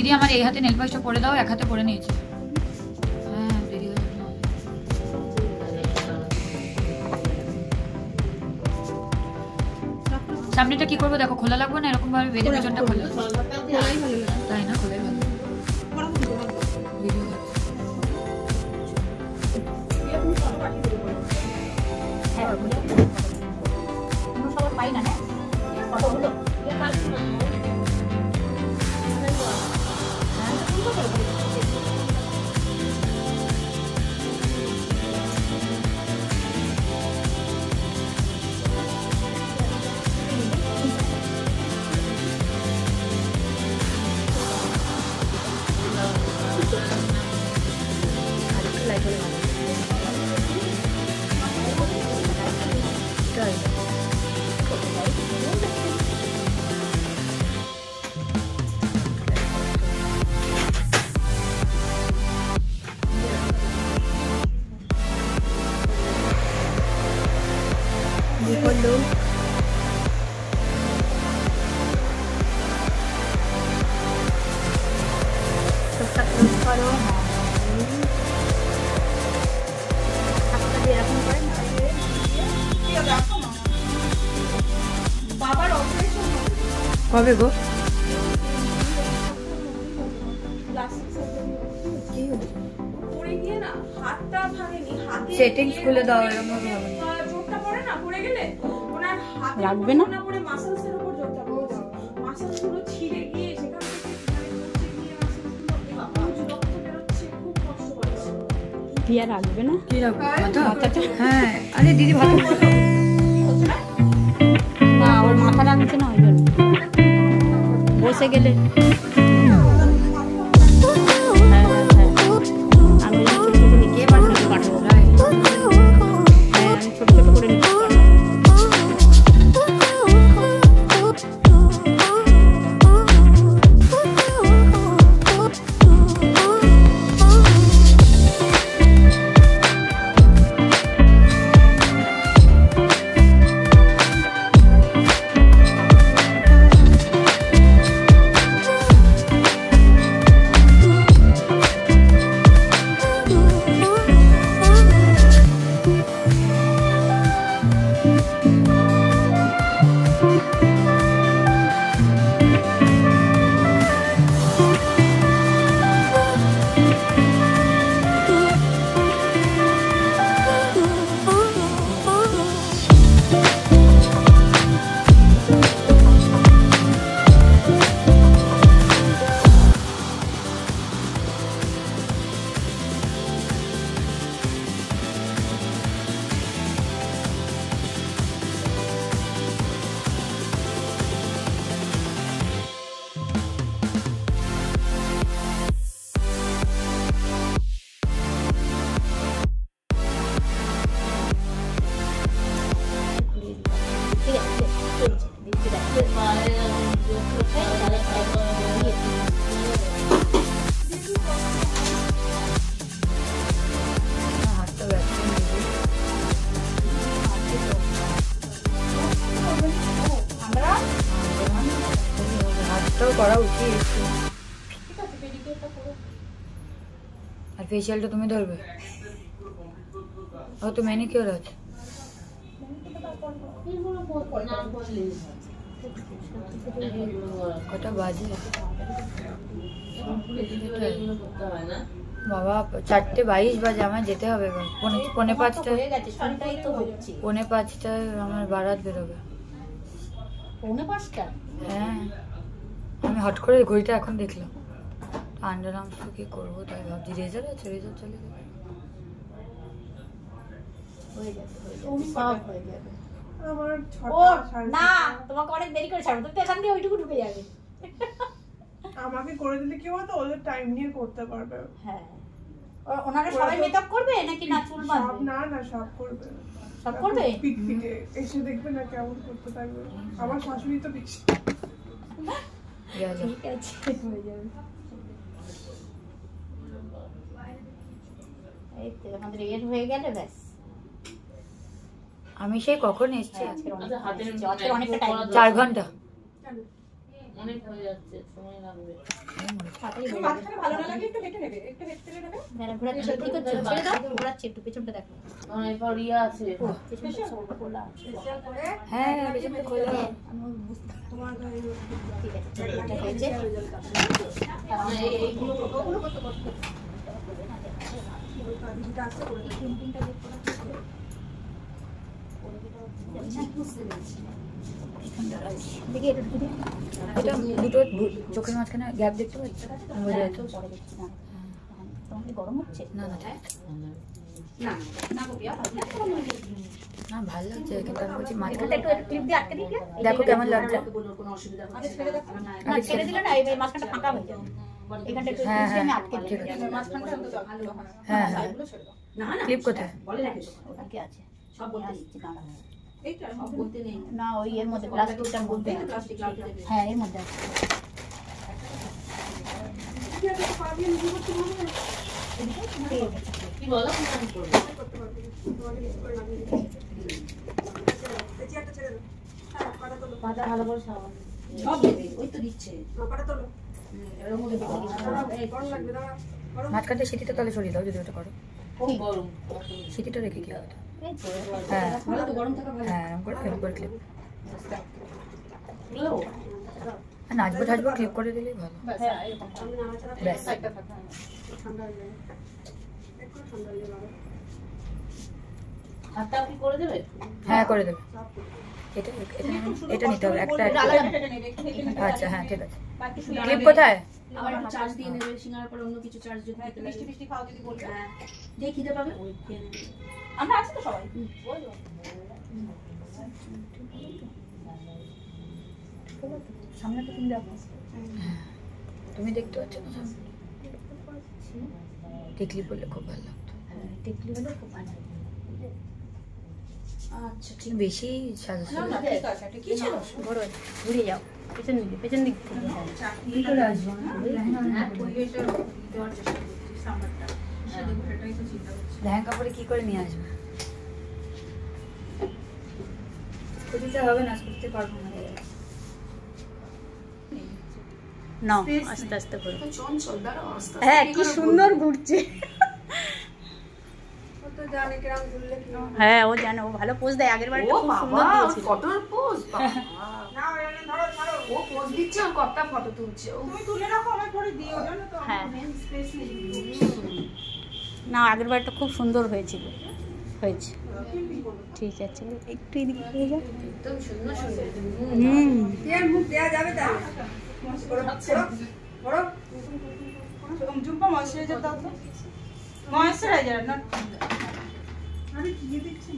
দিদি আমার এই হাতে নেল পলিশটা পরে দাও, এক হাতে পরে নিয়েছে। হ্যাঁ দেরি হয়ে যাবে। সামনেটা কি করবো দেখো, খোলা লাগবে না এরকম ভাবে বেঁধে পেছনটা খোলা? তাই না, খোলাই ভালো। পাই না কবে গো? সেটিংস খুলে দাও, এরকম ভাবে হবে। জোরটা পড়ে না, পড়ে গেলে ওনার হাত লাগবে না, পড়ে মাসলসের উপর জোরটা পড়ে যাবে, মাসলসগুলো ছিঁড়ে গিয়ে সেখান থেকে মাসলসগুলো রক্ত বেরোচ্ছে, খুব কষ্ট পাচ্ছে। কি আর রাখবে না? কি রাখবে? মাথাটা? হ্যাঁ আরে দিদি ভালো না, ওর মাথা রাখছে না, ওই জন্য বসে গেলে করা উচিত। আর ফেশিয়ালটা তুমি ধরবে? ও তো ম্যানিকিউর আছে। কটা বাজে বাবা? 4:22 বাজে, আমার যেতে হবে। 4:45টায় আমার বারাত বেরোবে। 5:45? হ্যাঁ, আমি হট করে ঘড়িটা এখন দেখলাম। আন্ডার আর্মস তো কি করবো তাই ভাবছি। রেজার আছে, রেজার চলে যাবে। তোমাকে অনেক দেরি করে ছাড়বো, তুমি তো এখান দিয়ে ওইটুকু ঢুকে যাবে। আমাকে করে দিলে কি বলতো, ওদের টাইম নিয়ে করতে পারবে। হ্যাঁ, ওনারা সবাই মেকআপ করবে নাকি না চুল বাঁধবে? না না, সব করবে। সব করবে? পিক পিকে এসে দেখবে না কেমন করতে পারবে। আমার শাশুড়ি তো বেশি। ঠিক আছে, হয়ে যাবে। এই তো আমাদের এর হয়ে গেল, ব্যাস। আমি সেই কখন এসেছি? 4 ঘন্টা। অনেক হয়ে যাচ্ছে, সময় লাগবে। ভালো না লাগে একটু হেঁটে নেবে, একটু হেঁটে নেবে। না ঘোরাচ্ছি, কি করছো? ছেড়ে দাও, ঘোরাচ্ছি একটু, পেছনটা দেখো। এরপর রিয়া আছে, পেছনটা খোলা আছে। হ্যাঁ পেছনটা খোলা। আমি বুঝতে তোমার ঠিক আছে, এটা হয়েছে। এইগুলো কত দিদিটা আছে করে দাও, তিনটা বের করা আছে। দেখি এটা ঢুকে দিই। এটা দুটো চোখের মাঝখানে গ্যাপ দেখতে পাচ্ছি, বোঝা যেত। তোমাকে গরম হচ্ছে? না না না না গোপিয়া, না ভালো লাগছে, কিন্তু আমি বলছি মাঝখানটা একটু ক্লিপ দিয়ে আটকে দিই। দেখো কেমন লাগছে। কোনো অসুবিধা হবে না, ছেড়ে দিলে না এই মাঝখানটা ফাঁকা হয়ে যাবে। এখানটা একটু আমি আটকে দিই, মাঝখানটা অন্তত ভালো হয়। হ্যাঁ হ্যাঁ, না না ক্লিপ কোথায়? বলে রাখিস, ওটা কি আছে সব বলতে দিচ্ছি, দাঁড়া এইটা সব বলতে নেই না, ওই এর মধ্যে প্লাস্টিকটা বলতে, প্লাস্টিক লাগবে। হ্যাঁ এর মধ্যে আছে। কি বলো? পাতা ভালো করে সাবান সব দেবে, ওই তো দিচ্ছে। মাঝখানটা সিটিটা তাহলে সরিয়ে দাও যদি ওটা করো। খুব গরম, সিটিটা রেখে কি হবে? এই তো হ্যাঁ ভালো তো, গরম থাকা ভালো। হ্যাঁ এরকম করে ক্লিপ করে ক্লিপ বুঝলো? নাচবো ঠাচবো ক্লিপ করে দিলেই ভালো। হ্যাঁ এরকম ব্যাস। ঠান্ডা হয়ে যাবে, একটু ঠান্ডা হয়ে যাবে। হাতটাও কি করে দেবে? হ্যাঁ করে দেবে। এটা এটা নিতে হবে একটা একটা। আচ্ছা হ্যাঁ ঠিক আছে। ক্লিপ কোথায়? আবার একটু চার্জ দিয়ে নেবে, সিঙ্গার পর অন্য কিছু চার্জ যদি দিতে লাগে, মিষ্টি খাও যদি বলবে। হ্যাঁ দিয়ে খিদে পাবে, ওই খেয়ে নেবে। আমরা আছি তো সবাই, বলবো সামনেটা তুমি দেখো, তুমি দেখতে পাচ্ছ না সামনে? টিকলি পড়লে খুব ভালো লাগতো। টিকলি হলে খুব ভালো। আচ্ছা ঠিক বেশি সাজা না, ঠিক আছে, এটা কি ছিল? বড় ঘুরে যাও, পেছন দিকে, পেছন দিক থেকে। কি করে আসবো? পরিবেশটা দেওয়ার চেষ্টা করছি, সামনেটা সেটাই তো চিন্তা করছি। লেহেঙ্গা পরে কি করে নিয়ে আসবে? খুঁজতে হবে না, করতে পারবো না। না আস্তে আস্তে করো। চঞ্চল দাঁড়াও, আস্তে আস্তে। হ্যাঁ কি সুন্দর ঘুরছে। ও তো জানে কিরম ঘুরলে কি হয়। হ্যাঁ ও জানে, ও ভালো পোজ দেয়, আগের বার ও খুব বাবা, সুন্দর দিয়েছিল। ফটোর পোজ বাবা। ও পোজ দিচ্ছে আর কতটা ফটো তুলছে। ও হ্যাঁ না আগের বারটা খুব সুন্দর হয়েছিল, হয়েছে। ঠিক আছে একটু এদিকে হয়ে যাও। একদম সুন্দর সুন্দর। হুম মুখ দেয়া যাবে তাহলে। বড় জুম্পা ময়শ্চারাইজার দাও তো, ময়শ্চারাইজার না। আরে কি দিচ্ছি।